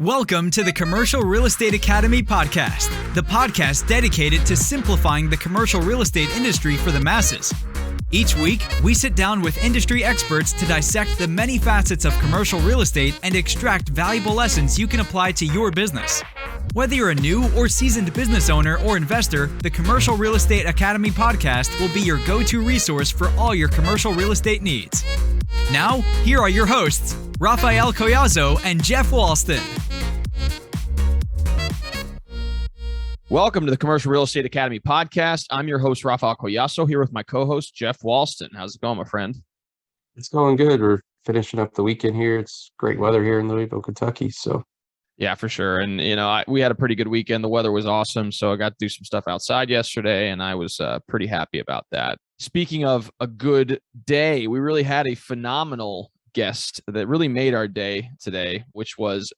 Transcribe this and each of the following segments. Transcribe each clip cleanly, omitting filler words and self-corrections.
Welcome to the Commercial Real Estate Academy podcast, the podcast dedicated to simplifying the commercial real estate industry for the masses. Each week, we sit down with industry experts to dissect the many facets of commercial real estate and extract valuable lessons you can apply to your business. Whether you're a new or seasoned business owner or investor, the Commercial Real Estate Academy podcast will be your go-to resource for all your commercial real estate needs. Now, here are your hosts, Raphael Collazo and Jeff Walston. Welcome to the Commercial Real Estate Academy podcast. I'm your host, Raphael Collazo, here with my co-host, Jeff Walston. How's it going, my friend? It's going good. We're finishing up the weekend here. It's great weather here in Louisville, Kentucky. So, yeah, for sure. And, we had a pretty good weekend. The weather was awesome. So I got to do some stuff outside yesterday, and I was pretty happy about that. Speaking of a good day, we really had a phenomenal guest that really made our day today, which was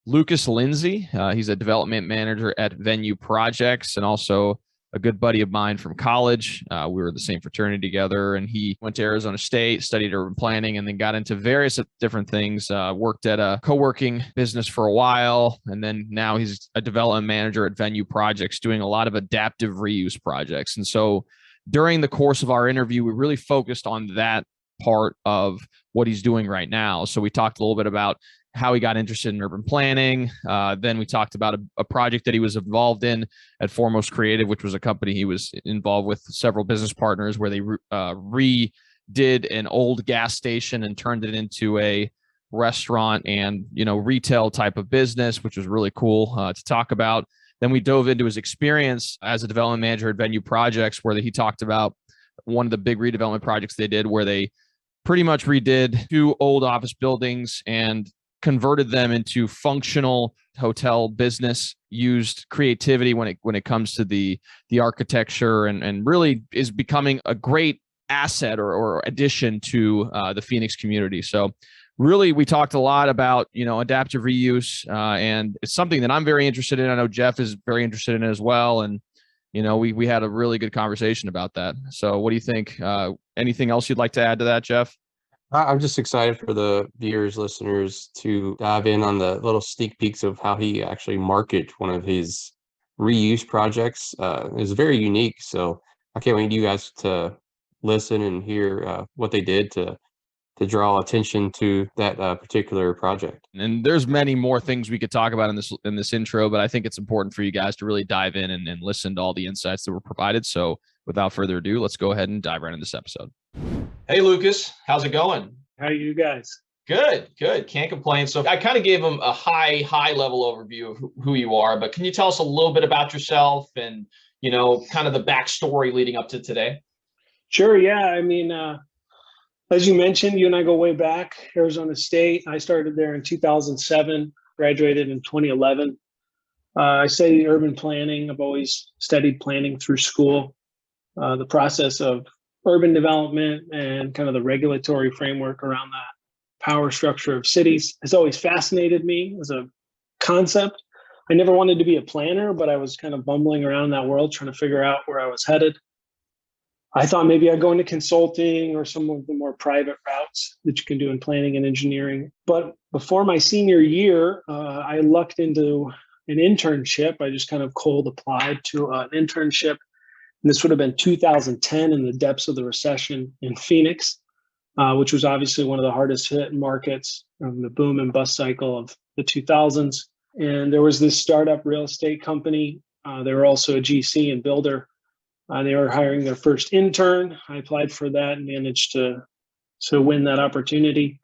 Lucas Lindsey. He's a development manager at Venue Projects and also a good buddy of mine from college. We were in the same fraternity together, and he went to Arizona State, studied urban planning, and then got into various different things, worked at a co-working business for a while, and then now he's a development manager at Venue Projects doing a lot of adaptive reuse projects. And so during the course of our interview, we really focused on that part of what he's doing right now. So we talked a little bit about how he got interested in urban planning. Then we talked about a project that he was involved in at Foremost Creative, which was a company he was involved with several business partners where they redid an old gas station and turned it into a restaurant and, retail type of business, which was really cool to talk about. Then we dove into his experience as a development manager at Venue Projects, where he talked about one of the big redevelopment projects they did where they pretty much redid two old office buildings and converted them into functional hotel business, used creativity when it comes to the architecture and really is becoming a great asset or addition to the Phoenix community. So really, we talked a lot about, adaptive reuse, and it's something that I'm very interested in. I know Jeff is very interested in it as well. And, we had a really good conversation about that. So what do you think? Anything else you'd like to add to that, Jeff? I'm just excited for the viewers, listeners to dive in on the little sneak peeks of how he actually marketed one of his reuse projects. It's very unique. So I can't wait you guys to listen and hear what they did to draw attention to that particular project. And there's many more things we could talk about in this intro, but I think it's important for you guys to really dive in and listen to all the insights that were provided. So without further ado, let's go ahead and dive right into this episode. Hey, Lucas, how's it going? How are you guys? Good. Can't complain. So I kind of gave them a high level overview of who you are, but can you tell us a little bit about yourself and, kind of the backstory leading up to today? Sure. Yeah. I mean, as you mentioned, you and I go way back, Arizona State. I started there in 2007, graduated in 2011. I studied urban planning. I've always studied planning through school. The process of urban development and kind of the regulatory framework around that power structure of cities has always fascinated me as a concept. I never wanted to be a planner, but I was kind of bumbling around that world trying to figure out where I was headed. I thought maybe I'd go into consulting or some of the more private routes that you can do in planning and engineering. But before my senior year, I lucked into an internship. I just kind of cold applied to an internship. And this would have been 2010 in the depths of the recession in Phoenix, which was obviously one of the hardest hit markets from the boom and bust cycle of the 2000s. And there was this startup real estate company. They were also a GC and builder. They were hiring their first intern. I applied for that and managed to win that opportunity.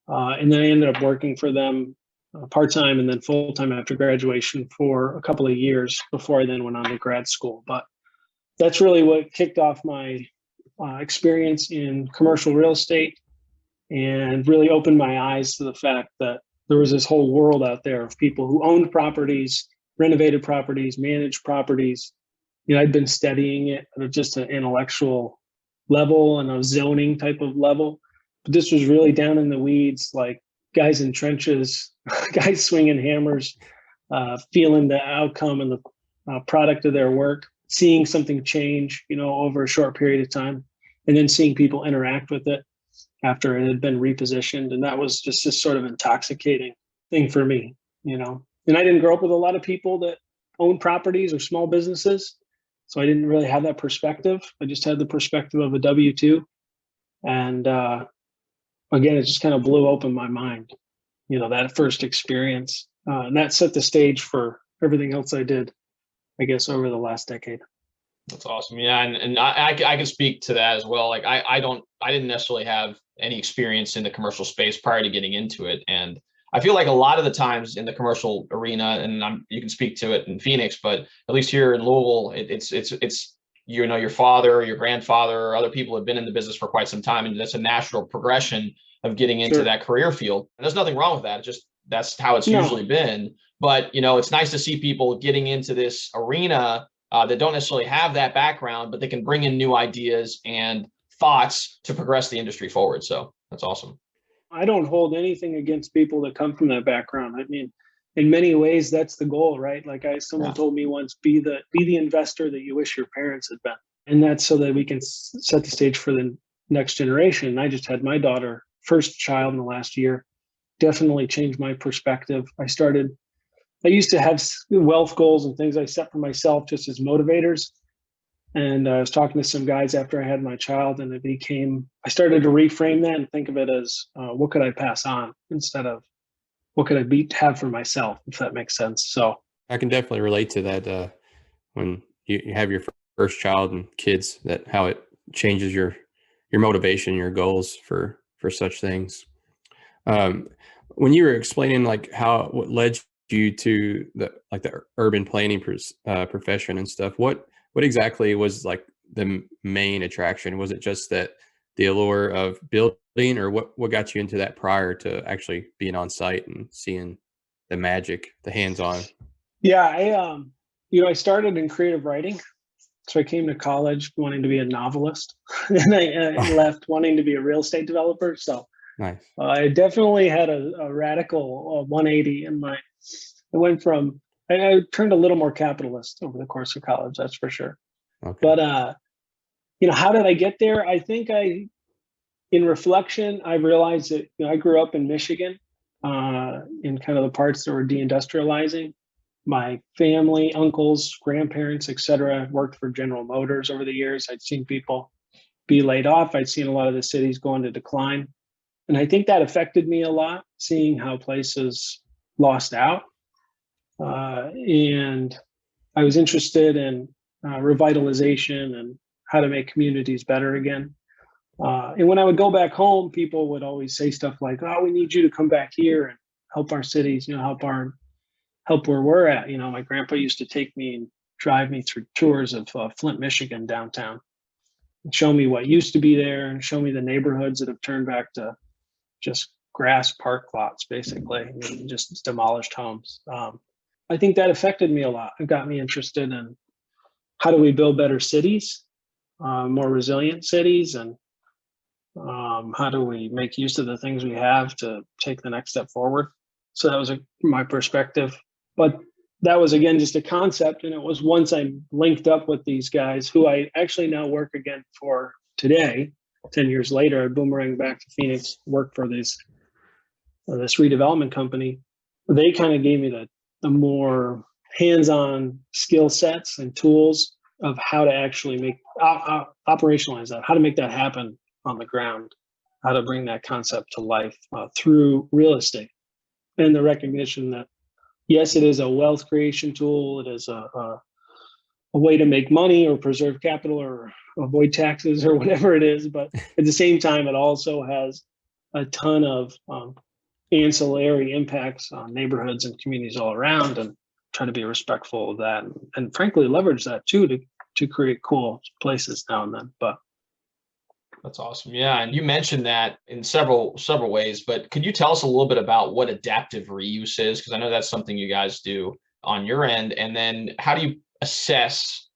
And then I ended up working for them part-time and then full-time after graduation for a couple of years before I then went on to grad school. But that's really what kicked off my experience in commercial real estate and really opened my eyes to the fact that there was this whole world out there of people who owned properties, renovated properties, managed properties. I'd been studying it at just an intellectual level and a zoning type of level, but this was really down in the weeds, like guys in trenches, guys swinging hammers, feeling the outcome and the product of their work, seeing something change, over a short period of time, and then seeing people interact with it after it had been repositioned. And that was just this sort of intoxicating thing for me. And I didn't grow up with a lot of people that own properties or small businesses. So I didn't really have that perspective. I just had the perspective of a W-2. And again, it just kind of blew open my mind, that first experience. And that set the stage for everything else I did, I guess, over the last decade. That's awesome. Yeah. And I can speak to that as well. Like I didn't necessarily have any experience in the commercial space prior to getting into it. And I feel like a lot of the times in the commercial arena, and you can speak to it in Phoenix, but at least here in Louisville, it's your father or your grandfather or other people have been in the business for quite some time. And that's a natural progression of getting into that career field. And there's nothing wrong with that. That's how it's usually been. But, it's nice to see people getting into this arena that don't necessarily have that background, but they can bring in new ideas and thoughts to progress the industry forward. So that's awesome. I don't hold anything against people that come from that background. I mean, in many ways, that's the goal, right? Like someone told me once, be the investor that you wish your parents had been. And that's so that we can set the stage for the next generation. And I just had my daughter, first child in the last year, definitely changed my perspective. I used to have wealth goals and things I set for myself just as motivators. And I was talking to some guys after I had my child, and I started to reframe that and think of it as what could I pass on instead of what could I have for myself, if that makes sense. So I can definitely relate to that when you have your first child and kids, that how it changes your motivation, your goals for such things. When you were explaining like what led you to the urban planning profession and stuff, what exactly was like the main attraction? Was it just that the allure of building, or what got you into that prior to actually being on site and seeing the magic, the hands-on? Yeah, I started in creative writing. So I came to college wanting to be a novelist, and I left wanting to be a real estate developer. So nice. I definitely had a radical 180 in my. I turned a little more capitalist over the course of college, that's for sure. Okay. But how did I get there? I think in reflection, I realized that I grew up in Michigan, in kind of the parts that were deindustrializing. My family, uncles, grandparents, et cetera, worked for General Motors over the years. I'd seen people be laid off. I'd seen a lot of the cities go into decline. And I think that affected me a lot, seeing how places lost out. And I was interested in revitalization and how to make communities better again. And when I would go back home, people would always say stuff like, "Oh, we need you to come back here and help our cities, help where we're at." My grandpa used to take me and drive me through tours of Flint, Michigan downtown, and show me what used to be there and show me the neighborhoods that have turned back to just grass park lots, basically, just demolished homes. I think that affected me a lot. It got me interested in how do we build better cities, more resilient cities, and how do we make use of the things we have to take the next step forward. So that was my perspective. But that was, again, just a concept. And it was once I linked up with these guys who I actually now work again for today, 10 years later, I boomerang back to Phoenix, work for this redevelopment company. They kind of gave me the more hands-on skill sets and tools of how to actually operationalize that, how to make that happen on the ground, how to bring that concept to life through real estate. And the recognition that, yes, it is a wealth creation tool. It is a way to make money or preserve capital or avoid taxes or whatever it is. But at the same time, it also has a ton of ancillary impacts on neighborhoods and communities all around, and try to be respectful of that. And frankly, leverage that too to create cool places now and then. But that's awesome. Yeah. And you mentioned that in several ways, but could you tell us a little bit about what adaptive reuse is? Because I know that's something you guys do on your end. And then how do you assess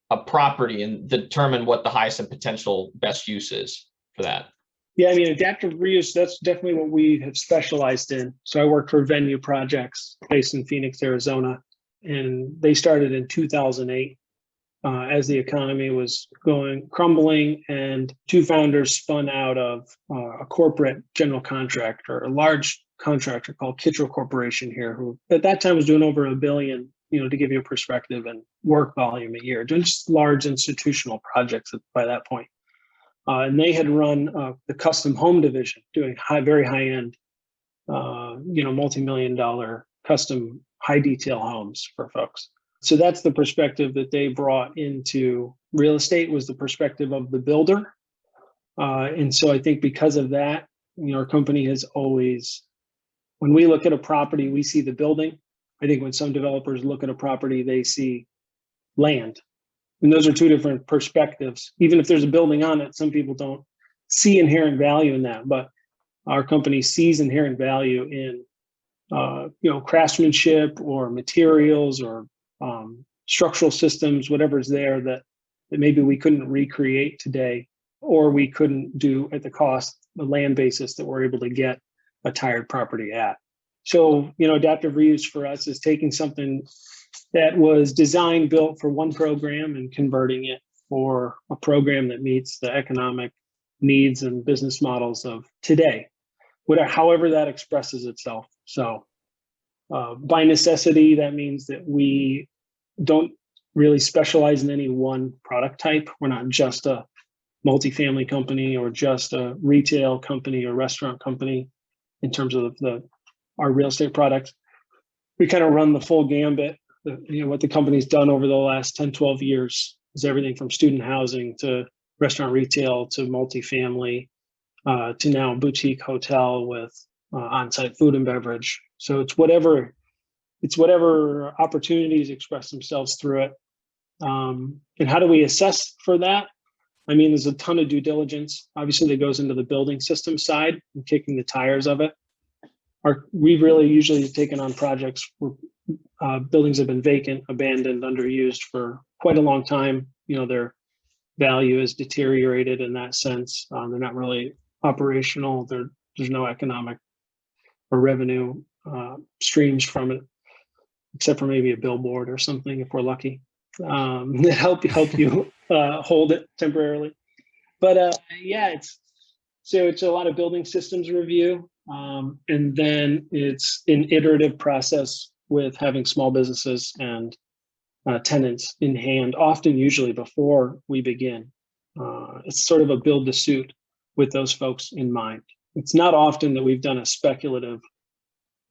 a property and determine what the highest and potential best use is for that? Yeah, I mean, adaptive reuse, that's definitely what we have specialized in. So I work for Venue Projects based in Phoenix, Arizona, and they started in 2008. As the economy was crumbling, and two founders spun out of a corporate general contractor, a large contractor called Kittrell Corporation here, who at that time was doing over $1 billion, to give you a perspective, and work volume a year, just large institutional projects by that point. And they had run the custom home division, doing very high end, multi-million dollar custom high detail homes for folks. So that's the perspective that they brought into real estate, was the perspective of the builder. And so I think because of that, our company has always, when we look at a property, we see the building. I think when some developers look at a property, they see land. And those are two different perspectives. Even if there's a building on it, some people don't see inherent value in that. But our company sees inherent value in, craftsmanship or materials or structural systems, whatever's there that maybe we couldn't recreate today, or we couldn't do at the land basis that we're able to get a tired property at. So, adaptive reuse for us is taking something that was designed, built for one program, and converting it for a program that meets the economic needs and business models of today, however that expresses itself. So by necessity, that means that we don't really specialize in any one product type. We're not just a multifamily company or just a retail company or restaurant company in terms of our real estate products. We kind of run the full gambit. What the company's done over the last 10, 12 years is everything from student housing to restaurant retail to multifamily to now boutique hotel with on-site food and beverage. So it's whatever opportunities express themselves through it. And how do we assess for that? I mean, there's a ton of due diligence, obviously, that goes into the building system side and kicking the tires of it. We've really usually taken on projects where buildings have been vacant, abandoned, underused for quite a long time. Their value is deteriorated in that sense. They're not really operational. There's no economic or revenue streams from it, except for maybe a billboard or something if we're lucky, that help you hold it temporarily. But it's a lot of building systems review, and then it's an iterative process with having small businesses and tenants in hand, often usually before we begin. It's sort of a build to suit with those folks in mind. It's not often that we've done a speculative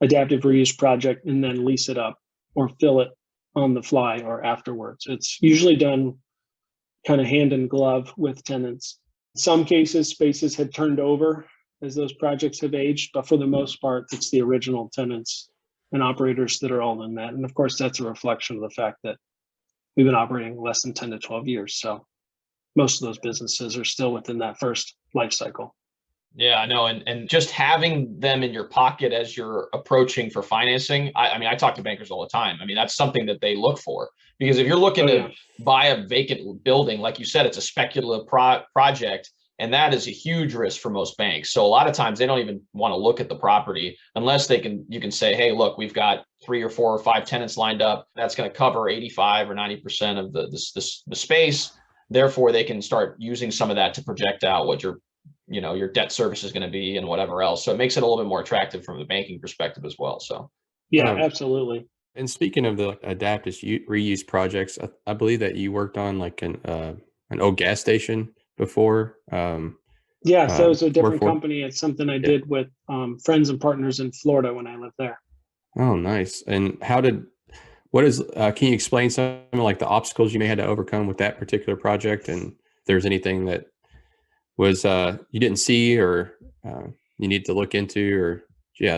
adaptive reuse project and then lease it up or fill it on the fly or afterwards. It's usually done kind of hand in glove with tenants. In some cases, spaces have turned over as those projects have aged, but for the most part, it's the original tenants and operators that are all in that. And of course, that's a reflection of the fact that we've been operating less than 10 to 12 years. So most of those businesses are still within that first life cycle. Yeah, I know. And just having them in your pocket as you're approaching for financing, I talk to bankers all the time. I mean, that's something that they look for, because if you're looking to buy a vacant building, like you said, it's a speculative project, and that is a huge risk for most banks. So a lot of times they don't even want to look at the property unless you can say, hey, look, we've got 3 or 4 or 5 tenants lined up. That's going to cover 85 or 90% of the space. Therefore, they can start using some of that to project out what your debt service is going to be and whatever else. So it makes it a little bit more attractive from the banking perspective as well. So, yeah, absolutely. And speaking of the adaptive reuse projects, I believe that you worked on like an old gas station before. So it's a different company. It's something I did with friends and partners in Florida when I lived there. Oh, nice. And can you explain some of like the obstacles you may have to overcome with that particular project? And if there's anything that was you didn't see or you need to look into, or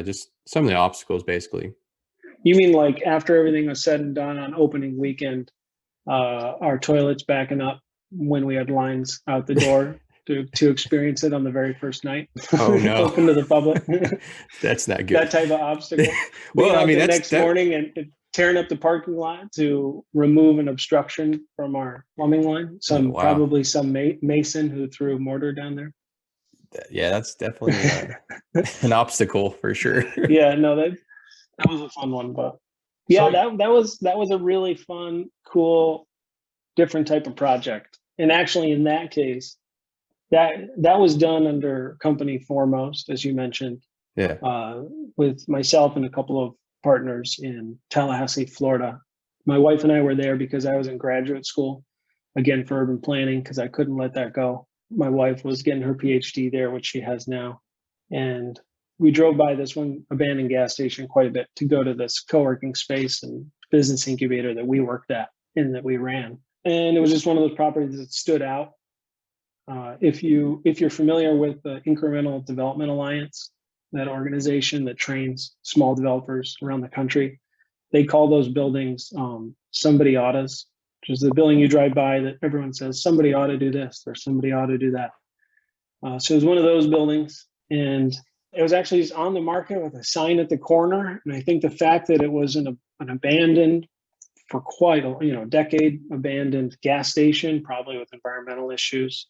just some of the obstacles basically. You mean like after everything was said and done on opening weekend, our toilets backing up when we had lines out the door to experience it on the very first night? Oh no. Open to the public. That's not good. That type of obstacle. Well, I mean, the next morning and tearing up the parking lot to remove an obstruction from our plumbing line. Probably some mason who threw mortar down there. Yeah, that's definitely an obstacle for sure. Yeah, no, that was a fun one, but yeah, that was a really fun, cool, different type of project. And actually, in that case, that was done under company foremost, as you mentioned. Yeah. with myself and a couple of partners in Tallahassee, Florida. My wife and I were there because I was in graduate school, again, for urban planning, because I couldn't let that go. My wife was getting her PhD there, which she has now. And we drove by this one abandoned gas station quite a bit to go to this co-working space and business incubator that we worked at and that we ran. And it was just one of those properties that stood out. If you're familiar with the Incremental Development Alliance, that organization that trains small developers around the country, they call those buildings somebody oughtas, which is the building you drive by that everyone says somebody ought to do this or somebody ought to do that. So it was one of those buildings, and it was actually just on the market with a sign at the corner. And I think the fact that it was an abandoned, for quite a decade, abandoned gas station, probably with environmental issues,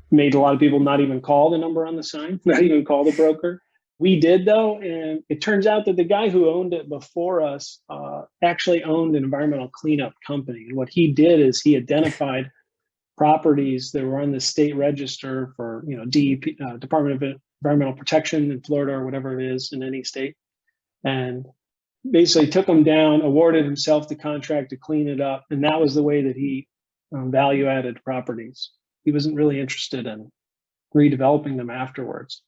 made a lot of people not even call the number on the sign, not even call the broker. We did, though, and it turns out that the guy who owned it before us actually owned an environmental cleanup company. And what he did is he identified properties that were on the state register for, DEP, Department of Environmental Protection in Florida or whatever it is in any state, and basically took them down, awarded himself the contract to clean it up. And that was the way that he value added properties. He wasn't really interested in redeveloping them afterwards.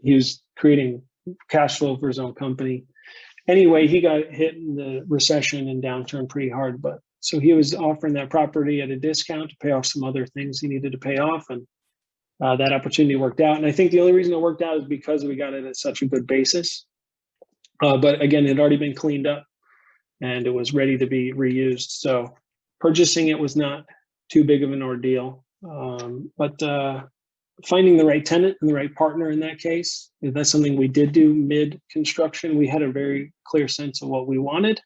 He was creating cash flow for his own company. Anyway, he got hit in the recession and downturn pretty hard. But so he was offering that property at a discount to pay off some other things he needed to pay off. And that opportunity worked out. And I think the only reason it worked out is because we got it at such a good basis. But again, it had already been cleaned up and it was ready to be reused. So purchasing it was not too big of an ordeal. But finding the right tenant and the right partner in that case, that's something we did do mid-construction. We had a very clear sense of what we wanted.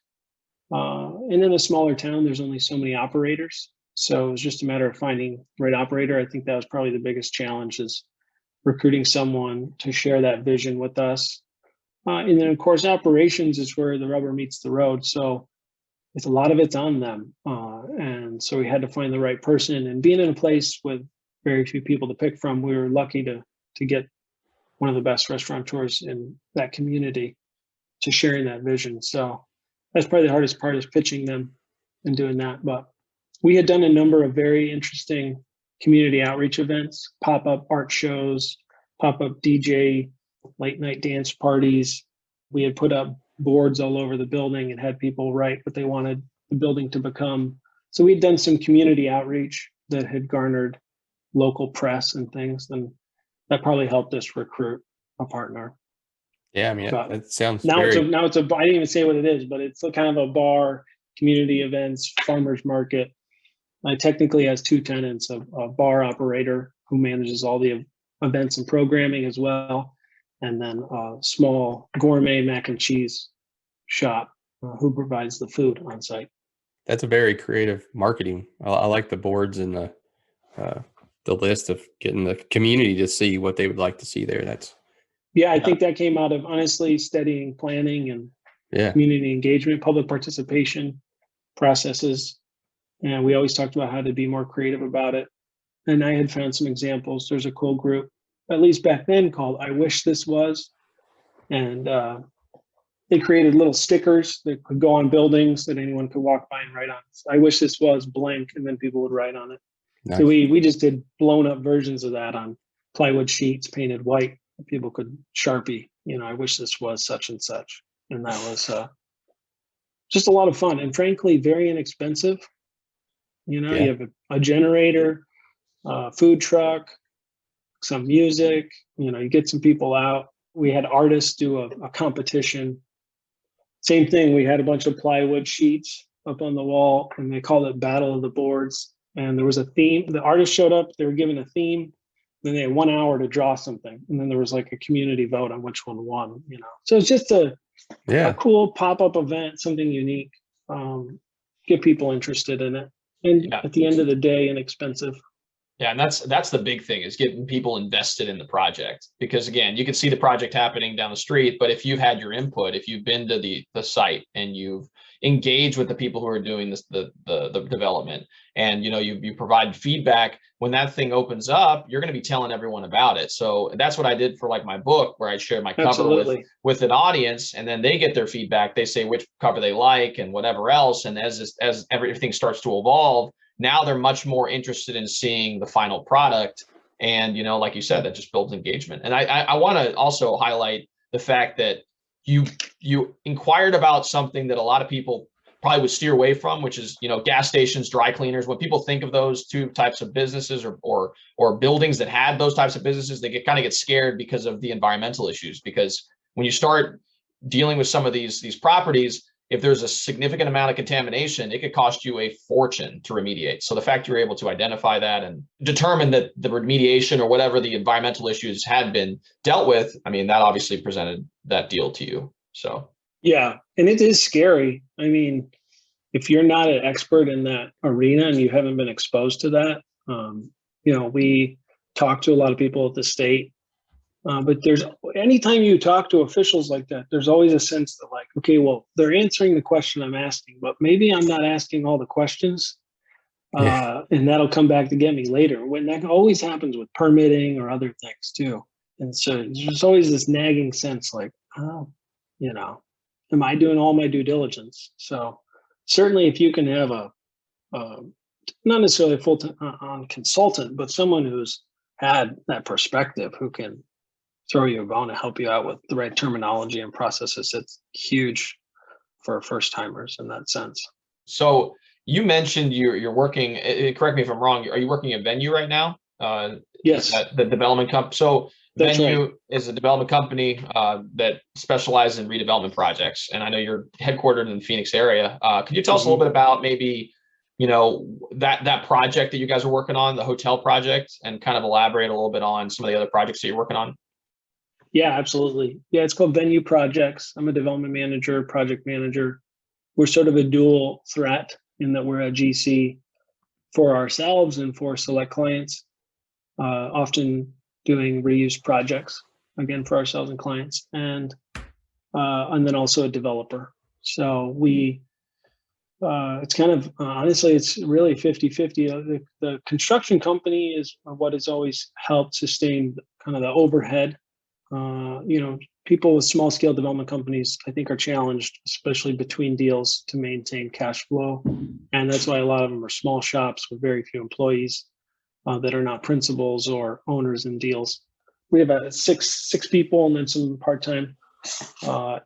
And in a smaller town, there's only so many operators. So it was just a matter of finding the right operator. I think that was probably the biggest challenge, is recruiting someone to share that vision with us. And then, of course, operations is where the rubber meets the road. So a lot of it's on them. And so we had to find the right person. And being in a place with very few people to pick from, we were lucky to get one of the best restaurateurs in that community to sharing that vision. So that's probably the hardest part, is pitching them and doing that. But we had done a number of very interesting community outreach events, pop-up art shows, pop-up DJ, late night dance parties. We had put up boards all over the building and had people write what they wanted the building to become. So we'd done some community outreach that had garnered local press and things, and that probably helped us recruit a partner. Yeah, I mean, it sounds now very... it's a I didn't even say what it is, but it's kind of a bar, community events, farmers market. It technically has two tenants: a bar operator who manages all the events and programming as well, and then a small gourmet mac and cheese shop who provides the food on site. That's a very creative marketing. I like the boards and the list of getting the community to see what they would like to see there. I think that came out of, honestly, studying planning and community engagement, public participation processes. And we always talked about how to be more creative about it. And I had found some examples. There's a cool group, at least back then, called I Wish This Was. And they created little stickers that could go on buildings that anyone could walk by and write on. I wish this was blank, and then people would write on it. Nice. So we just did blown up versions of that on plywood sheets painted white. People could Sharpie, I wish this was such and such. And that was just a lot of fun, and frankly, very inexpensive. You have a generator, food truck, some music, you get some people out. We had artists do a competition. Same thing. We had a bunch of plywood sheets up on the wall, and they called it Battle of the Boards. And there was a theme. The artists showed up. They were given a theme. Then they had 1 hour to draw something. And then there was like a community vote on which one won, So it's just a cool pop-up event, something unique. Get people interested in it. And at the end of the day, inexpensive. Yeah, and that's the big thing, is getting people invested in the project. Because again, you can see the project happening down the street, but if you've had your input, if you've been to the site and you've engage with the people who are doing this, the development. And, you provide feedback. When that thing opens up, you're going to be telling everyone about it. So that's what I did for like my book, where I shared my cover with an audience, and then they get their feedback. They say which cover they like and whatever else. And as everything starts to evolve, now they're much more interested in seeing the final product. And, like you said, that just builds engagement. And I want to also highlight the fact that you inquired about something that a lot of people probably would steer away from, which is, gas stations, dry cleaners. When people think of those two types of businesses or buildings that had those types of businesses, they kind of get scared because of the environmental issues. Because when you start dealing with some of these properties, if there's a significant amount of contamination, it could cost you a fortune to remediate. So the fact you're able to identify that and determine that the remediation or whatever the environmental issues had been dealt with, I mean, that obviously presented that deal to you. So. Yeah. And it is scary. I mean, if you're not an expert in that arena and you haven't been exposed to that, we talk to a lot of people at the state, but anytime you talk to officials like that, there's always a sense that like, okay, well, they're answering the question I'm asking, but maybe I'm not asking all the questions. And that'll come back to get me later. When that always happens with permitting or other things too. And so there's always this nagging sense like, am I doing all my due diligence? So certainly if you can have not necessarily a full-time consultant, but someone who's had that perspective, who can throw you a bone and help you out with the right terminology and processes, it's huge for first timers in that sense. So you mentioned you're working, correct me if I'm wrong, are you working at Venue right now? Yes. The development company. So That's Venue right. is a development company that specializes in redevelopment projects. And I know you're headquartered in the Phoenix area. Could you tell us a little bit about maybe, that project that you guys are working on, the hotel project, and kind of elaborate a little bit on some of the other projects that you're working on? Yeah, absolutely. Yeah, it's called Venue Projects. I'm a development manager, project manager. We're sort of a dual threat in that we're a GC for ourselves and for select clients, often doing reuse projects, again, for ourselves and clients, and then also a developer. So it's kind of, honestly, it's really 50-50. The construction company is what has always helped sustain kind of the overhead. People with small scale development companies, I think, are challenged, especially between deals, to maintain cash flow. And that's why a lot of them are small shops with very few employees that are not principals or owners in deals. We have about six people and then some part-time.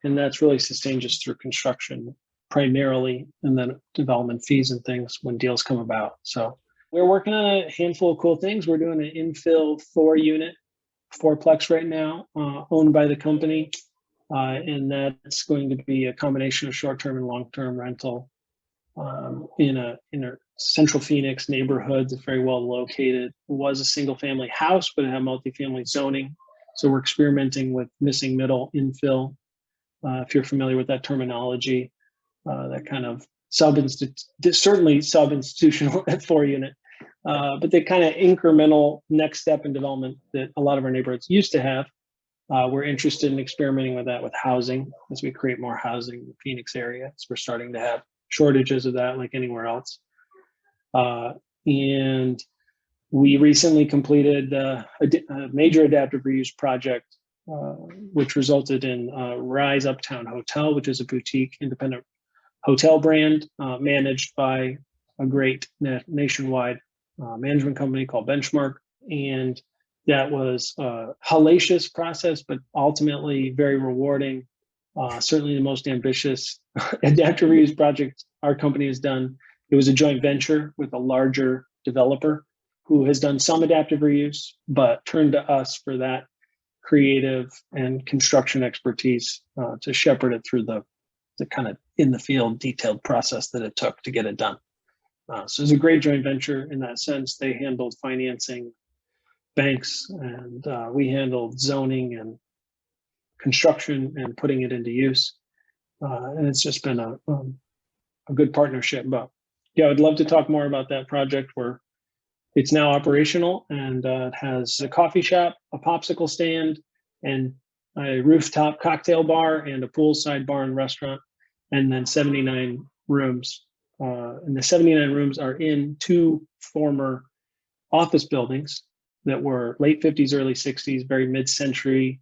And that's really sustained just through construction primarily, and then development fees and things when deals come about. So we're working on a handful of cool things. We're doing an infill 4-unit, 4-plex right now, owned by the company. And that's going to be a combination of short-term and long-term rental in a central Phoenix neighborhood that's very well located. It was a single-family house, but it had multifamily zoning. So we're experimenting with missing middle infill. If you're familiar with that terminology, that kind of certainly sub-institutional at 4-unit. But the kind of incremental next step in development that a lot of our neighborhoods used to have. We're interested in experimenting with that with housing as we create more housing in the Phoenix area. So we're starting to have shortages of that like anywhere else. And we recently completed a major adaptive reuse project, which resulted in Rise Uptown Hotel, which is a boutique independent hotel brand managed by a great nationwide management company called Benchmark. And that was a hellacious process, but ultimately very rewarding. Certainly the most ambitious adaptive reuse project our company has done. It was a joint venture with a larger developer who has done some adaptive reuse, but turned to us for that creative and construction expertise to shepherd it through the kind of in the field detailed process that it took to get it done. So it's a great joint venture in that sense. They handled financing, banks, and we handled zoning and construction and putting it into use. And it's just been a good partnership. But yeah, I'd love to talk more about that project where it's now operational and it has a coffee shop, a popsicle stand, and a rooftop cocktail bar and a poolside bar and restaurant. and then 79 rooms. And the 79 rooms are in two former office buildings that were late 50s, early 60s, very mid-century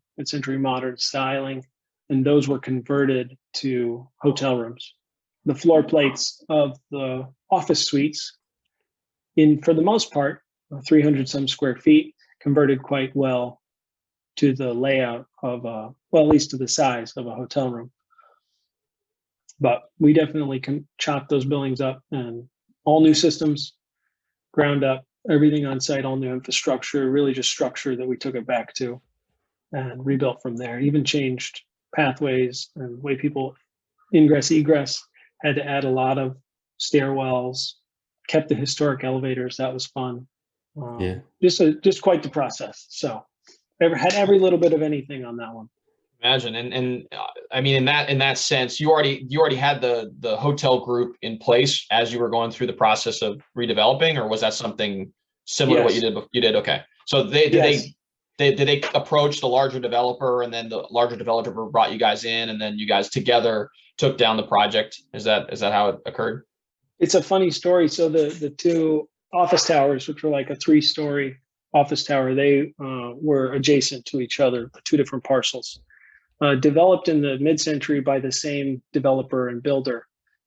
modern styling. And those were converted to hotel rooms. The floor plates of the office suites, for the most part, 300 some square feet, converted quite well to the layout of, at least to the size of a hotel room. But we definitely can chop those buildings up, and all new systems, ground up, everything on site, all new infrastructure, really just structure that we took it back to and rebuilt from there. Even changed pathways and way people ingress, egress, had to add a lot of stairwells, kept the historic elevators. That was fun. Just quite the process. So had every little bit of anything on that one. Imagine. And I mean, in that sense, you already had the hotel group in place as you were going through the process of redeveloping, or was that something similar to what you did? Okay. So did they approach the larger developer, and then the larger developer brought you guys in, and then you guys together took down the project? Is that how it occurred? It's a funny story. So the two office towers, which were like a 3-story office tower, they were adjacent to each other, two different parcels. Developed in the mid-century by the same developer and builder,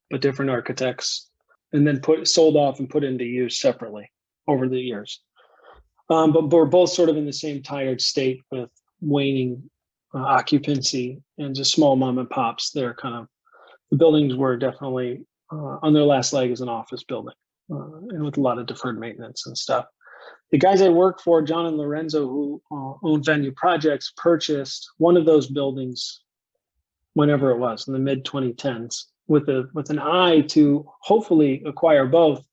but different architects, and then sold off and put into use separately over the years. But we're both sort of in the same tired state with waning occupancy and just small mom and pops. The buildings were definitely on their last leg as an office building, and with a lot of deferred maintenance and stuff. The guys I work for, John and Lorenzo, who own Venue Projects, purchased one of those buildings whenever it was, in the mid-2010s, with an eye to hopefully acquire both,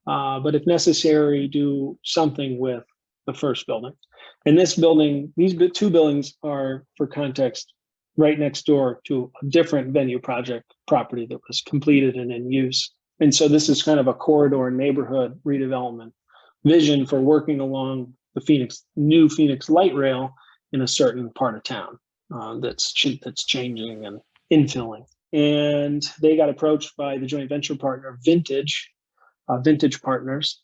but if necessary, do something with the first building. And this building, these two buildings are, for context, right next door to a different Venue Project property that was completed and in use. And so this is kind of a corridor neighborhood redevelopment vision for working along the new Phoenix light rail in a certain part of town that's changing and infilling. And they got approached by the joint venture partner, Vintage Partners.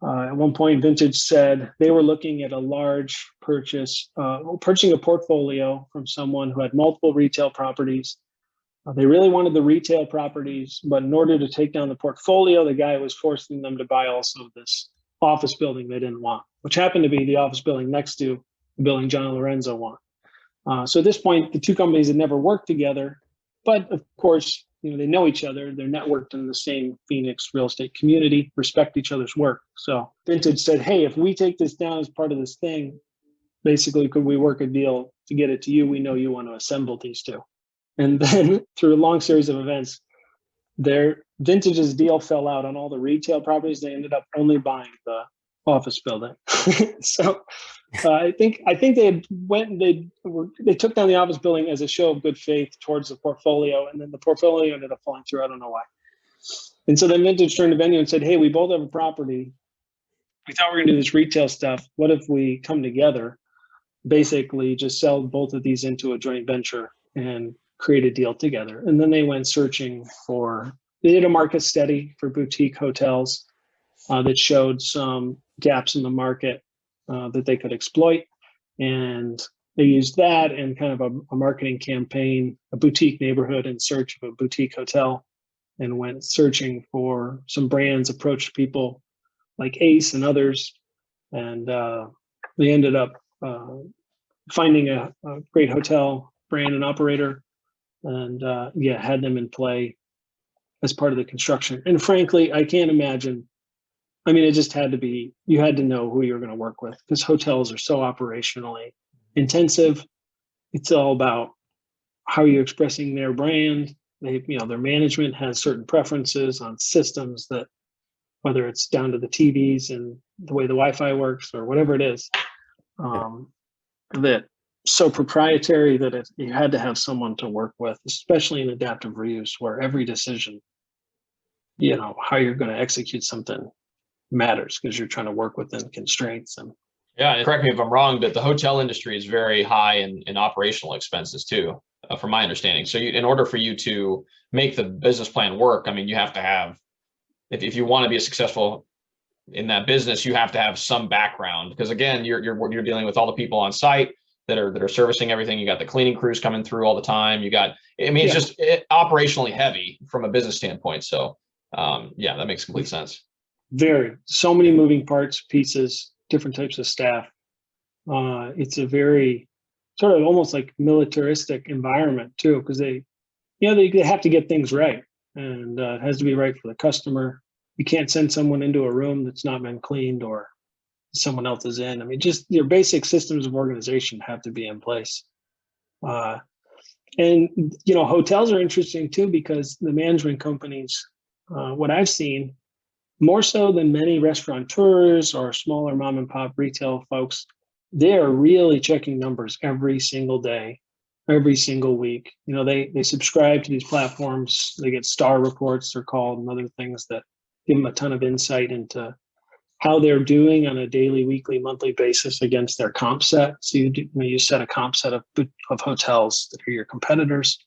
At one point, Vintage said they were looking at a large purchasing a portfolio from someone who had multiple retail properties. They really wanted the retail properties, but in order to take down the portfolio, the guy was forcing them to buy also this office building they didn't want, which happened to be the office building next to the building John and Lorenzo want. So at this point, the two companies had never worked together, but of course, they know each other. They're networked in the same Phoenix real estate community, respect each other's work. So Vintage said, hey, if we take this down as part of this thing, basically, could we work a deal to get it to you? We know you want to assemble these two. And then through a long series of events, Vintage's deal fell out on all the retail properties. They ended up only buying the office building. So I think they took down the office building as a show of good faith towards the portfolio, and then the portfolio ended up falling through. I don't know why. And so then Vintage turned to Venue and said, hey, we both have a property. We thought we were going to do this retail stuff. What if we come together, basically just sell both of these into a joint venture and create a deal together? And then they went searching they did a market study for boutique hotels that showed some gaps in the market that they could exploit. And they used that and kind of a marketing campaign, a boutique neighborhood in search of a boutique hotel, and went searching for some brands, approached people like Ace and others. And they ended up finding a great hotel brand and operator, and had them in play as part of the construction. And frankly, I can't imagine. I mean, it just had to be, you had to know who you're going to work with, because hotels are so operationally intensive. It's all about how you're expressing their brand. Their management has certain preferences on systems, that whether it's down to the TVs and the way the Wi-Fi works or whatever it is, that so proprietary that you had to have someone to work with, especially in adaptive reuse, where every decision, how you're going to execute something matters, because you're trying to work within constraints. And Yeah, and correct me if I'm wrong, but the hotel industry is very high in operational expenses too, from my understanding. So in order for you to make the business plan work, I mean, you have to have, if you want to be successful in that business, you have to have some background, because again, you're dealing with all the people on site that are servicing everything. You got the cleaning crews coming through all the time. You got, I mean, it's just operationally heavy from a business standpoint. So yeah, that makes complete sense. So many moving parts, pieces, different types of staff. It's a very sort of almost like militaristic environment too, because they have to get things right, and it has to be right for the customer. You can't send someone into a room that's not been cleaned or someone else is in. I mean, just your basic systems of organization have to be in place. And, hotels are interesting too, because the management companies, what I've seen, more so than many restaurateurs or smaller mom and pop retail folks, they are really checking numbers every single day, every single week. They subscribe to these platforms. They get star reports, they're called, and other things that give them a ton of insight into how they're doing on a daily, weekly, monthly basis against their comp set. So you set a comp set of hotels that are your competitors,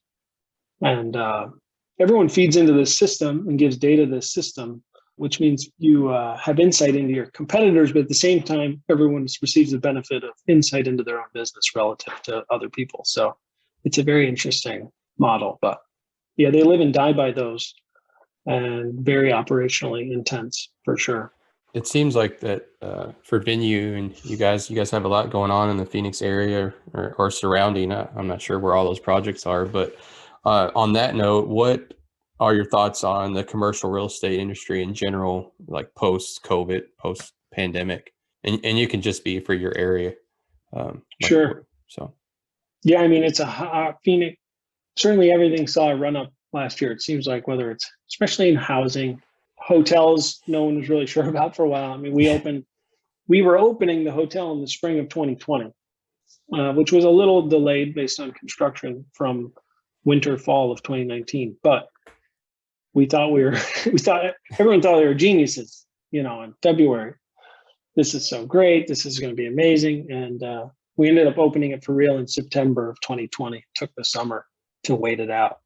and everyone feeds into this system and gives data to this system, which means you have insight into your competitors, but at the same time, everyone receives the benefit of insight into their own business relative to other people. So it's a very interesting model, but yeah, they live and die by those, and very operationally intense for sure. It seems like that for Venue, and you guys have a lot going on in the Phoenix area or surrounding. I'm not sure where all those projects are, but on that note, what are your thoughts on the commercial real estate industry in general, like post-COVID, post-pandemic? And you can just be for your area. Sure. So. Yeah, I mean, it's a hot Phoenix. Certainly everything saw a run up last year. It seems like, whether it's especially in housing, hotels, no one was really sure about for a while. I mean, we were opening the hotel in the spring of 2020, which was a little delayed based on construction from winter, fall of 2019. But we thought everyone thought they were geniuses, in February. This is so great. This is going to be amazing. And we ended up opening it for real in September of 2020. It took the summer to wait it out.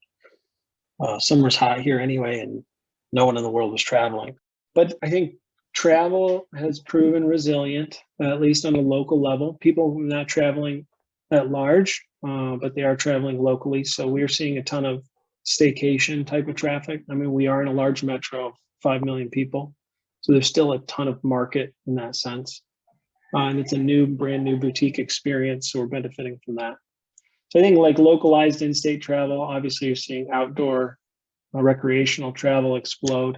Summer's hot here anyway, and no one in the world was traveling. But I think travel has proven resilient, at least on a local level. People are not traveling at large, but they are traveling locally. So we're seeing a ton of staycation type of traffic. I mean, we are in a large metro of 5 million people. So there's still a ton of market in that sense. And it's a brand new boutique experience. So we're benefiting from that. So I think like localized in-state travel, obviously you're seeing outdoor recreational travel explode.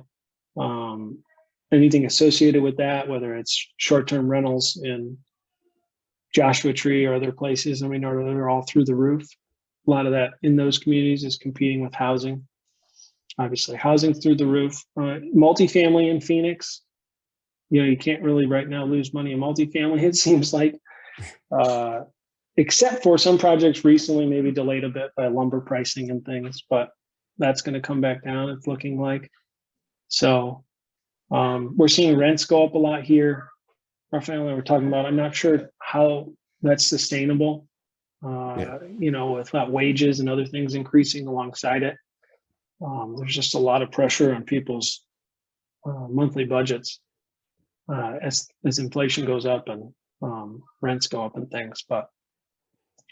Anything associated with that, whether it's short-term rentals in Joshua Tree or other places, I mean, they're all through the roof. A lot of that in those communities is competing with housing. Obviously, housing's through the roof. Multifamily in Phoenix, you can't really right now lose money in multifamily, it seems like, except for some projects recently maybe delayed a bit by lumber pricing and things, but that's going to come back down, it's looking like. So we're seeing rents go up a lot here. Raphael and I were talking about, I'm not sure how that's sustainable, with wages and other things increasing alongside it. There's just a lot of pressure on people's monthly budgets as inflation goes up and rents go up and things. But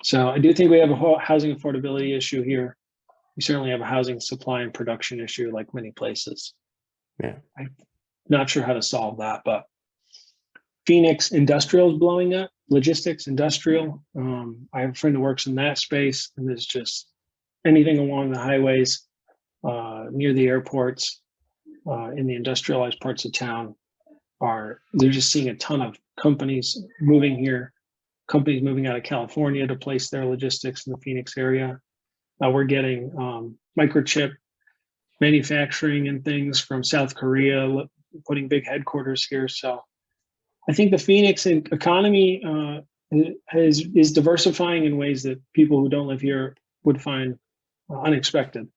so I do think we have a housing affordability issue here. We certainly have a housing supply and production issue like many places. Yeah. I'm not sure how to solve that, but Phoenix industrial is blowing up, logistics, industrial. I have a friend who works in that space, and there's just anything along the highways near the airports in the industrialized parts of town they're just seeing a ton of companies moving here, companies moving out of California to place their logistics in the Phoenix area. We're getting microchip manufacturing and things from South Korea, putting big headquarters here. So I think the Phoenix economy is diversifying in ways that people who don't live here would find unexpected.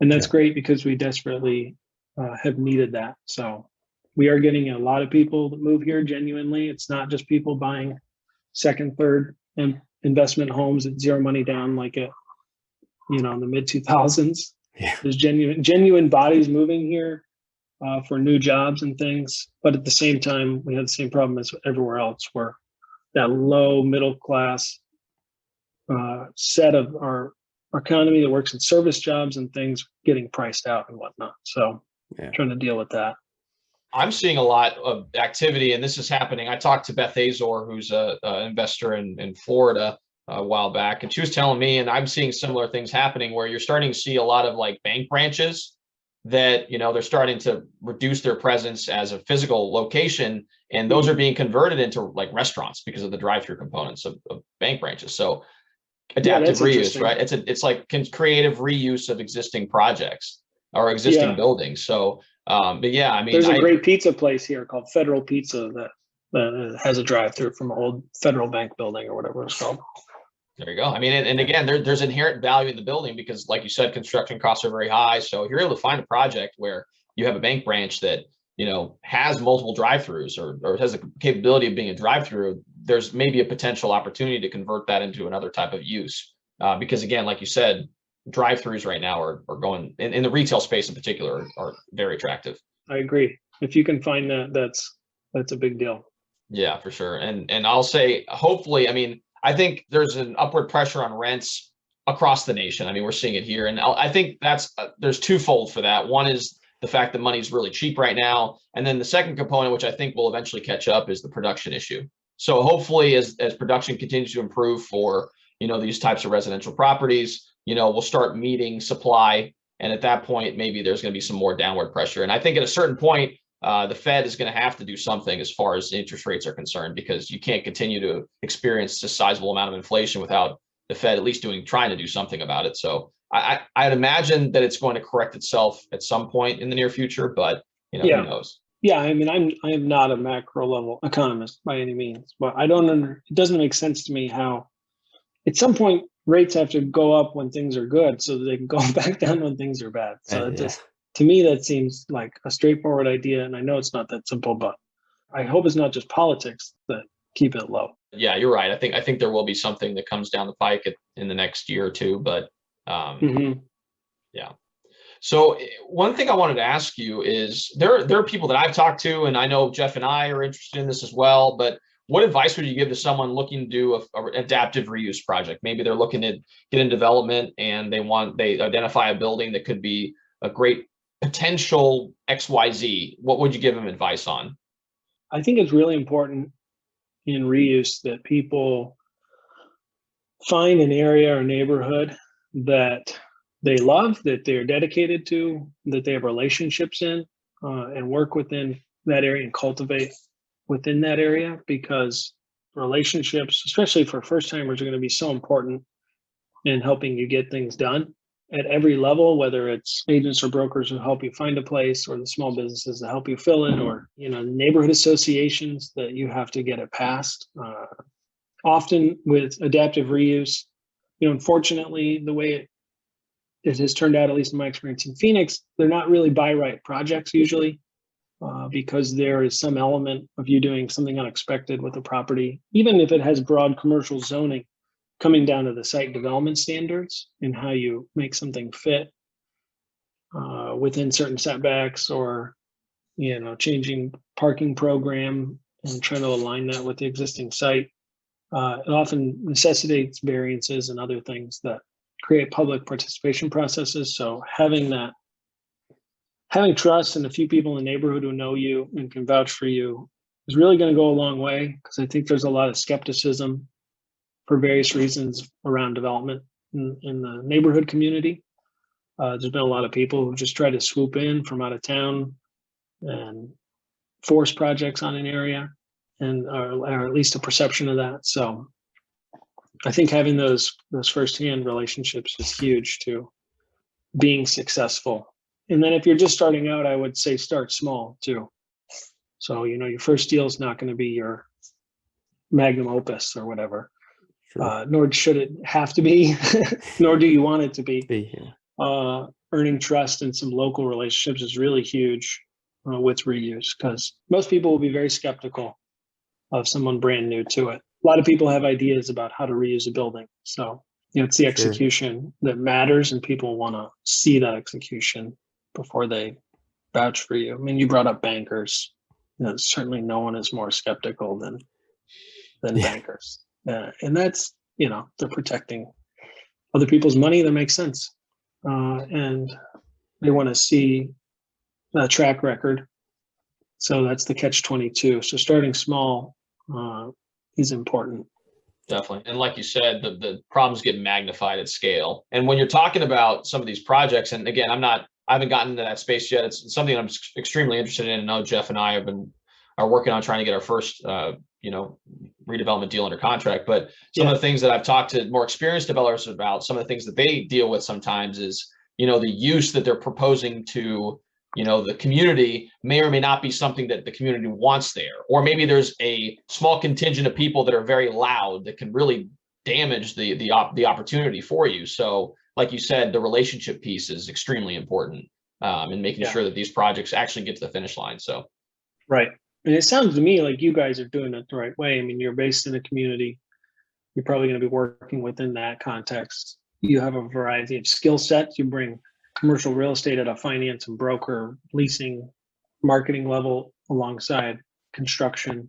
And that's great because we desperately have needed that. So we are getting a lot of people that move here genuinely. It's not just people buying second, third and investment homes at zero money down, like in the mid 2000s. Yeah. There's genuine bodies moving here for new jobs and things. But at the same time, we have the same problem as everywhere else, where that low middle class set of our economy that works in service jobs and things getting priced out and whatnot. So trying to deal with that. I'm seeing a lot of activity, and this is happening. I talked to Beth Azor, who's an investor in Florida a while back, and she was telling me, and I'm seeing similar things happening where you're starting to see a lot of like bank branches that, they're starting to reduce their presence as a physical location, and those are being converted into like restaurants because of the drive-through components of bank branches. So adaptive reuse, right? It's like creative reuse of existing projects or existing buildings. So, but yeah, I mean, there's a great pizza place here called Federal Pizza that has a drive-through from an old Federal Bank building or whatever it's called. There you go. I mean, and again, there's inherent value in the building because, like you said, construction costs are very high. So if you're able to find a project where you have a bank branch that, has multiple drive-throughs or has the capability of being a drive-through, there's maybe a potential opportunity to convert that into another type of use. Because again, like you said, drive-throughs right now are going in the retail space in particular are very attractive. I agree. If you can find that, that's a big deal. Yeah, for sure. And I'll say, hopefully, I mean, I think there's an upward pressure on rents across the nation. I mean, we're seeing it here. And I think there's twofold for that. One is the fact that money is really cheap right now. And then the second component, which I think will eventually catch up, is the production issue. So hopefully as production continues to improve for, these types of residential properties, we'll start meeting supply. And at that point, maybe there's going to be some more downward pressure. And I think at a certain point, the Fed is going to have to do something as far as interest rates are concerned, because you can't continue to experience a sizable amount of inflation without the Fed at least trying to do something about it. So I'd imagine that it's going to correct itself at some point in the near future, but who knows? Yeah, I mean, I am not a macro level economist by any means, but it doesn't make sense to me how at some point rates have to go up when things are good so that they can go back down when things are bad. So to me, that seems like a straightforward idea. And I know it's not that simple, but I hope it's not just politics that keep it low. Yeah, you're right. I think there will be something that comes down the pike in the next year or two, but yeah. So one thing I wanted to ask you is there are people that I've talked to, and I know Jeff and I are interested in this as well, but what advice would you give to someone looking to do an adaptive reuse project? Maybe they're looking to get in development and they identify a building that could be a great potential XYZ. What would you give them advice on? I think it's really important in reuse that people find an area or neighborhood that they love, that they're dedicated to, that they have relationships in, and work within that area and cultivate within that area, because relationships, especially for first timers, are going to be so important in helping you get things done at every level, whether it's agents or brokers who help you find a place, or the small businesses that help you fill it, or neighborhood associations that you have to get it passed. Often with adaptive reuse, unfortunately, the way it has turned out, at least in my experience in Phoenix, they're not really buy right projects usually, because there is some element of you doing something unexpected with the property, even if it has broad commercial zoning, coming down to the site development standards and how you make something fit within certain setbacks, or changing parking program and trying to align that with the existing site. It often necessitates variances and other things that create public participation processes. So having trust in a few people in the neighborhood who know you and can vouch for you is really going to go a long way, because I think there's a lot of skepticism for various reasons around development in the neighborhood community. There's been a lot of people who just try to swoop in from out of town and force projects on an area, and or at least a perception of that. So I think having those firsthand relationships is huge to being successful. And then if you're just starting out, I would say start small too. So, your first deal is not going to be your magnum opus or whatever. Sure. Nor should it have to be, nor do you want it to be. Earning trust in some local relationships is really huge. with reuse, because most people will be very skeptical of someone brand new to it. A lot of people have ideas about how to reuse a building. So, it's the execution that matters, and people want to see that execution before they vouch for you. I mean, you brought up bankers. Certainly no one is more skeptical than bankers. And that's, they're protecting other people's money. That makes sense. And they want to see a track record. So that's the catch-22. So starting small is important. Definitely. And like you said, the problems get magnified at scale. And when you're talking about some of these projects, and again, I haven't gotten into that space yet. It's something I'm extremely interested in. I know Jeff and I are working on trying to get our first, redevelopment deal under contract. But some of the things that I've talked to more experienced developers about, some of the things that they deal with sometimes is, the use that they're proposing to, the community may or may not be something that the community wants there. Or maybe there's a small contingent of people that are very loud that can really damage the opportunity for you. So like you said, the relationship piece is extremely important in making sure that these projects actually get to the finish line. So, right. And it sounds to me like you guys are doing it the right way. I mean, you're based in a community. You're probably going to be working within that context. You have a variety of skill sets. You bring commercial real estate at a finance and broker, leasing, marketing level alongside construction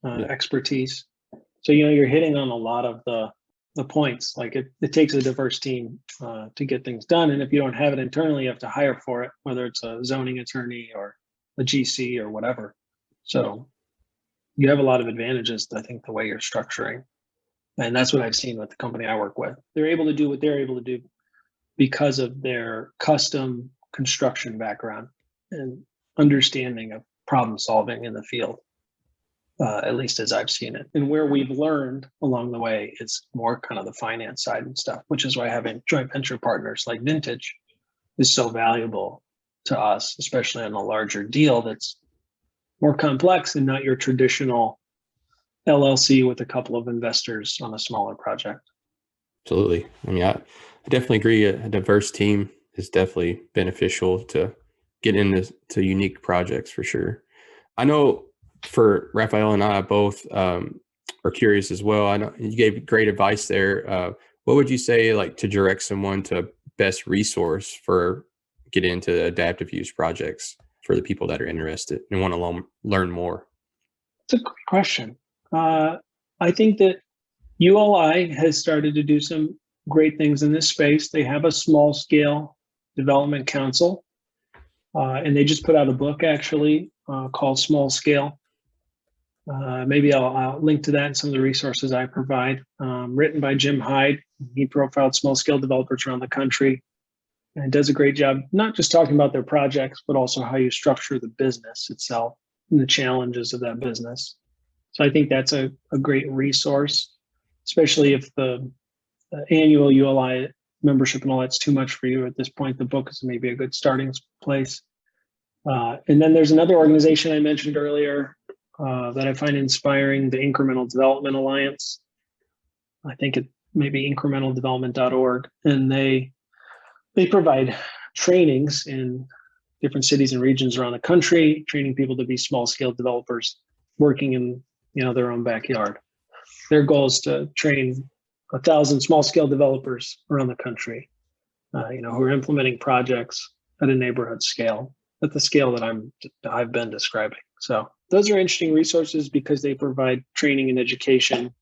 expertise. So, you're hitting on a lot of the points. Like it takes a diverse team to get things done. And if you don't have it internally, you have to hire for it, whether it's a zoning attorney or a GC or whatever. So you have a lot of advantages, I think, the way you're structuring. And that's what I've seen with the company I work with. They're able to do what they're able to do because of their custom construction background and understanding of problem solving in the field, at least as I've seen it. And where we've learned along the way is more kind of the finance side and stuff, which is why having joint venture partners like Vintage is so valuable to us, especially on a larger deal that's more complex and not your traditional LLC with a couple of investors on a smaller project. Absolutely. I mean, I definitely agree. A diverse team is definitely beneficial to get into unique projects for sure. I know for Raphael and I both are curious as well. I know you gave great advice there. What would you say, like, to direct someone to best resource for getting into adaptive use projects for the people that are interested and want to learn more? It's a great question. I think that ULI has started to do some great things in this space. They have a small scale development council, and they just put out a book actually called Small Scale. Maybe I'll link to that and some of the resources I provide. Written by Jim Hyde. He profiled small scale developers around the country and does a great job, not just talking about their projects, but also how you structure the business itself and the challenges of that business. So I think that's a great resource, especially if the annual ULI membership and all that's too much for you at this point. The book is maybe a good starting place. And then there's another organization I mentioned earlier that I find inspiring, the Incremental Development Alliance. I think it may be incrementaldevelopment.org. And they provide trainings in different cities and regions around the country, training people to be small scale developers working in their own backyard. Their goal is to train 1,000 small scale developers around the country, who are implementing projects at a neighborhood scale, at the scale that I've been describing. So those are interesting resources because they provide training and education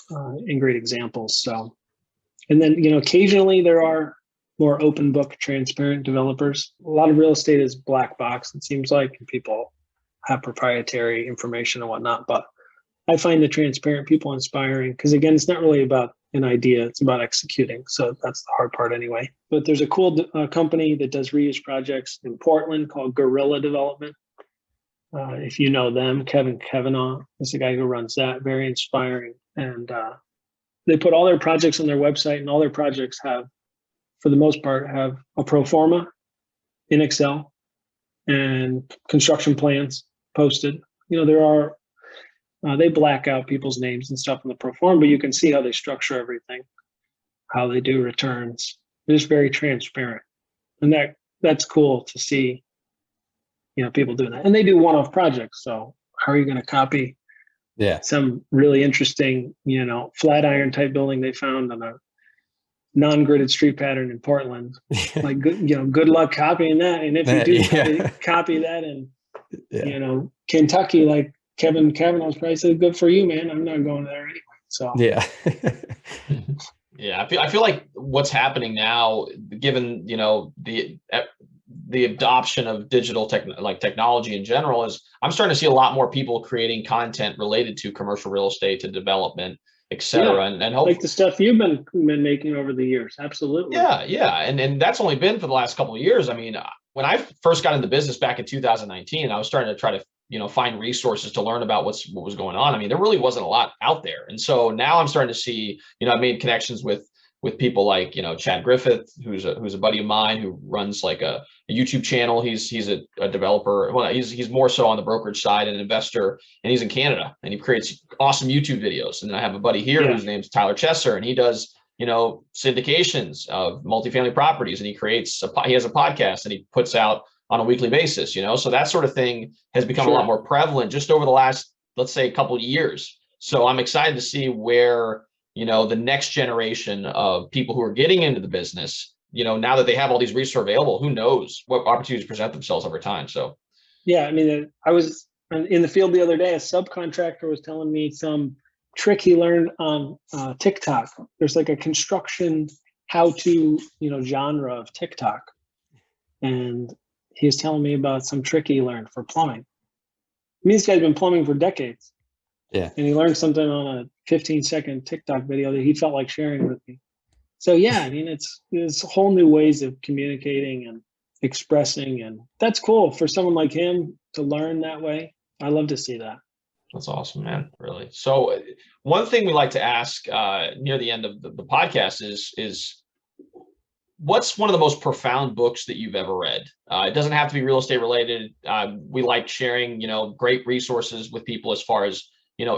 and great examples. So, and then, occasionally there are more open book, transparent developers. A lot of real estate is black box, it seems like, and people have proprietary information and whatnot. But I find the transparent people inspiring because, again, it's not really about an idea, it's about executing. So that's the hard part anyway. But there's a cool company that does reuse projects in Portland called Guerrilla Development. If you know them, Kevin Kavanaugh is the guy who runs that. Very inspiring. And they put all their projects on their website, and all their projects have, for the most part, have a pro forma in Excel and construction plans posted. There are, they black out people's names and stuff in the pro forma, but you can see how they structure everything, how they do returns. It's very transparent. And that's cool to see, people doing that, and they do one-off projects. So how are you going to copy some really interesting, flat iron type building they found on a non-gridded street pattern in Portland? Like, good luck copying that. And if you do copy that in, Kentucky, like Kevin Kavanaugh's probably said, good for you, man. I'm not going there anyway. So yeah. Yeah, I feel like what's happening now, given the adoption of digital technology in general, is I'm starting to see a lot more people creating content related to commercial real estate, to development, et cetera. And hopefully, like the stuff you've been making over the years. Absolutely. Yeah. And that's only been for the last couple of years. I mean, when I first got into business back in 2019, I was starting to try to find resources to learn about what was going on. I mean, there really wasn't a lot out there. And so now I'm starting to see, I've made connections with people like, Chad Griffith, who's a buddy of mine who runs like a YouTube channel. He's a developer. Well, he's more so on the brokerage side, and an investor, and he's in Canada, and he creates awesome YouTube videos. And then I have a buddy here whose name's Tyler Chesser, and he does, syndications of multifamily properties, and he has a podcast, and he puts out on a weekly basis, so that sort of thing has become a lot more prevalent just over the last, let's say, a couple of years. So I'm excited to see where, the next generation of people who are getting into the business, now that they have all these resources available, who knows what opportunities present themselves over time. So, yeah, I mean, I was in the field the other day. A subcontractor was telling me some trick he learned on TikTok. There's like a construction how-to, genre of TikTok, and he was telling me about some trick he learned for plumbing. I mean, this guy's been plumbing for decades. Yeah. And he learned something on a 15-second TikTok video that he felt like sharing with me. So, yeah, I mean, it's whole new ways of communicating and expressing. And that's cool for someone like him to learn that way. I love to see that. That's awesome, man. Really. So one thing we like to ask near the end of the podcast is what's one of the most profound books that you've ever read? It doesn't have to be real estate related. We like sharing, great resources with people as far as,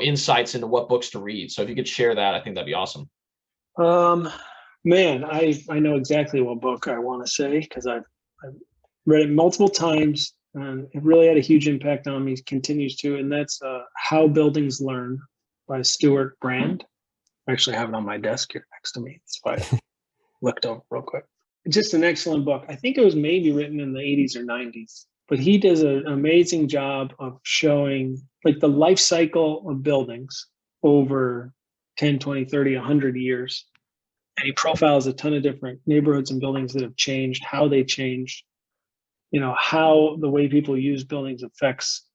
insights into what books to read. So if you could share that, I think that'd be awesome. Man, I know exactly what book I want to say, because I've read it multiple times, and it really had a huge impact on me, continues to, and that's How Buildings Learn by Stuart Brand. I actually have it on my desk here next to me. That's why I looked over real quick. Just an excellent book. I think it was maybe written in the 80s or 90s, but he does an amazing job of showing like the life cycle of buildings over 10, 20, 30, 100 years. And he profiles a ton of different neighborhoods and buildings that have changed, how they changed, how the way people use buildings affects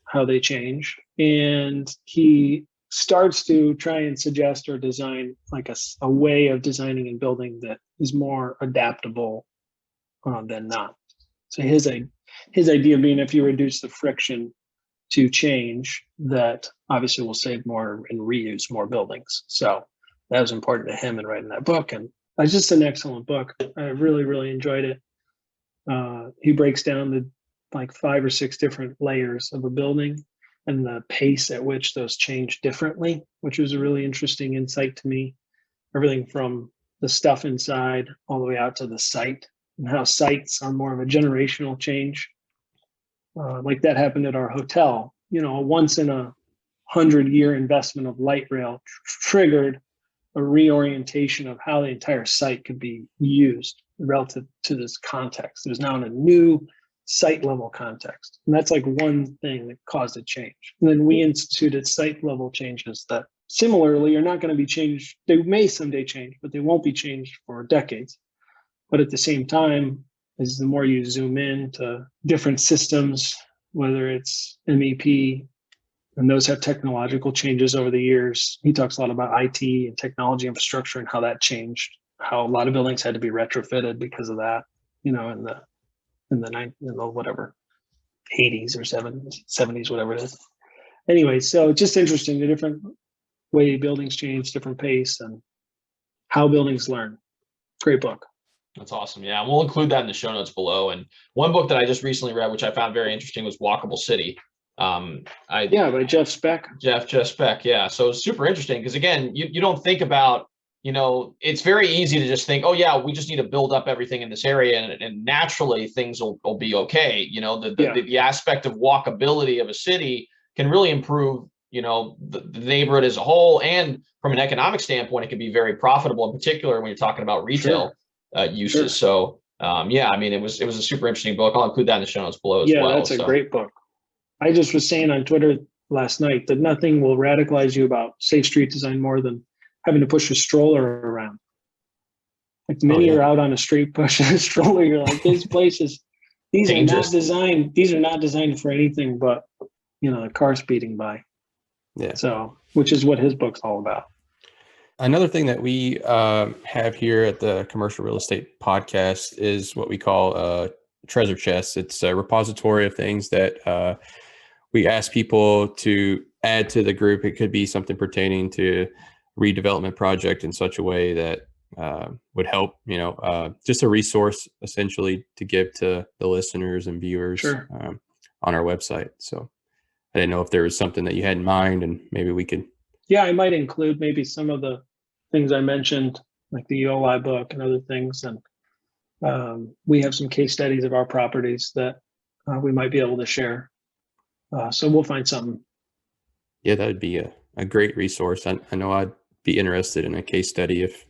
how they change. And he starts to try and suggest or design like a way of designing and building that is more adaptable than not. So his idea being, if you reduce the friction to change, that obviously will save more and reuse more buildings. So that was important to him in writing that book. And it's just an excellent book. I really, really enjoyed it. He breaks down the like 5 or 6 different layers of a building and the pace at which those change differently, which was a really interesting insight to me. Everything from the stuff inside all the way out to the site, and how sites are more of a generational change. Like that happened at our hotel. A once in a 100-year investment of light rail triggered a reorientation of how the entire site could be used relative to this context. It was now in a new site level context. And that's like one thing that caused a change. And then we instituted site level changes that similarly are not going to be changed. They may someday change, but they won't be changed for decades. But at the same time, as the more you zoom in to different systems, whether it's MEP, and those have technological changes over the years. He talks a lot about IT and technology infrastructure and how that changed, how a lot of buildings had to be retrofitted because of that, in the 80s or 70s, whatever it is. Anyway, so just interesting, the different way buildings change, different pace, and How Buildings Learn. Great book. That's awesome. Yeah, and we'll include that in the show notes below. And one book that I just recently read, which I found very interesting, was Walkable City. By Jeff Speck. Jeff Speck. Yeah. So it's super interesting because, again, you don't think about it's very easy to just think, oh yeah, we just need to build up everything in this area, and naturally things will be okay. The aspect of walkability of a city can really improve, the neighborhood as a whole. And from an economic standpoint, it can be very profitable, in particular when you're talking about retail uses. Sure. So it was a super interesting book. I'll include that in the show notes below as well. Yeah, that's a great book. I just was saying on Twitter last night that nothing will radicalize you about safe street design more than having to push a stroller around. Like the minute you're out on a street pushing a stroller, you're like, these places, these are not designed for anything but, the car speeding by. Yeah. So, which is what his book's all about. Another thing that we have here at the Commercial Real Estate Podcast is what we call a treasure chest. It's a repository of things that we ask people to add to the group. It could be something pertaining to redevelopment project in such a way that would help, just a resource essentially to give to the listeners and viewers on our website. So I didn't know if there was something that you had in mind, and maybe we could. Yeah, I might include maybe some of the things I mentioned, like the ULI book and other things. And we have some case studies of our properties that we might be able to share. So we'll find something. Yeah, that would be a great resource. I know I'd be interested in a case study. If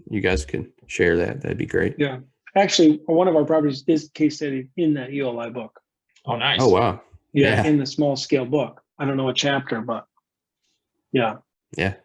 you guys can share that, that'd be great. Yeah. Actually, one of our properties is case study in that ULI book. Oh, nice. Oh, wow. Yeah, in the small scale book. I don't know what chapter, but yeah. Yeah.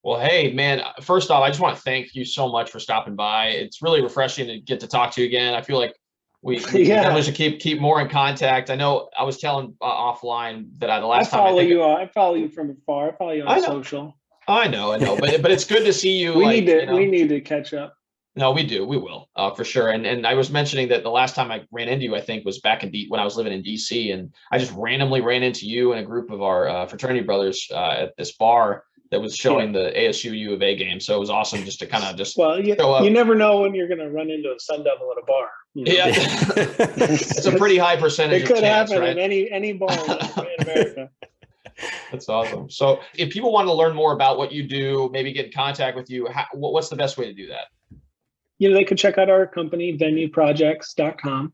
Well, hey, man, first off, I just want to thank you so much for stopping by. It's really refreshing to get to talk to you again. I feel like we definitely should keep more in contact. I know I was telling offline that the last time I follow you from afar. I follow you on social. I know, but it's good to see you. We need to catch up. No, we do. We will, for sure. And I was mentioning that the last time I ran into you, I think, was back when I was living in DC, and I just randomly ran into you and a group of our fraternity brothers at this bar that was showing the ASU U of A game. So it was awesome just to kind of just show up. You never know when you're going to run into a Sun Devil at a bar. Yeah, it's a pretty high percentage. It could chance, happen right? in any bar in America. That's awesome. So if people want to learn more about what you do, maybe get in contact with you, what's the best way to do that? They could check out our company, venueprojects.com,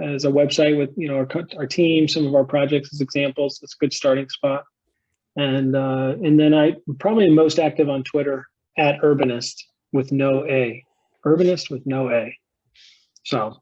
as a website with, our team, some of our projects as examples. It's a good starting spot. And then I'm probably most active on Twitter at Urbanist with no A. Urbanist with no A. So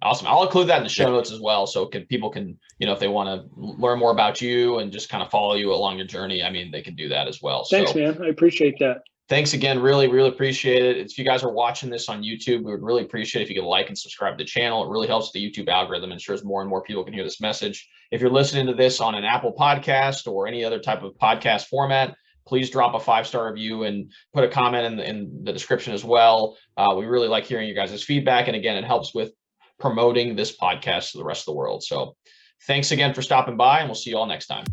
awesome. I'll include that in the show notes as well. So people can, if they want to learn more about you and just kind of follow you along your journey, they can do that as well. Thanks, man. I appreciate that. Thanks again. Really, really appreciate it. If you guys are watching this on YouTube, we would really appreciate if you could like and subscribe to the channel. It really helps the YouTube algorithm, ensures more and more people can hear this message. If you're listening to this on an Apple podcast or any other type of podcast format, please drop a 5-star review and put a comment in the description as well. We really like hearing you guys' feedback. And again, it helps with promoting this podcast to the rest of the world. So thanks again for stopping by, and we'll see you all next time.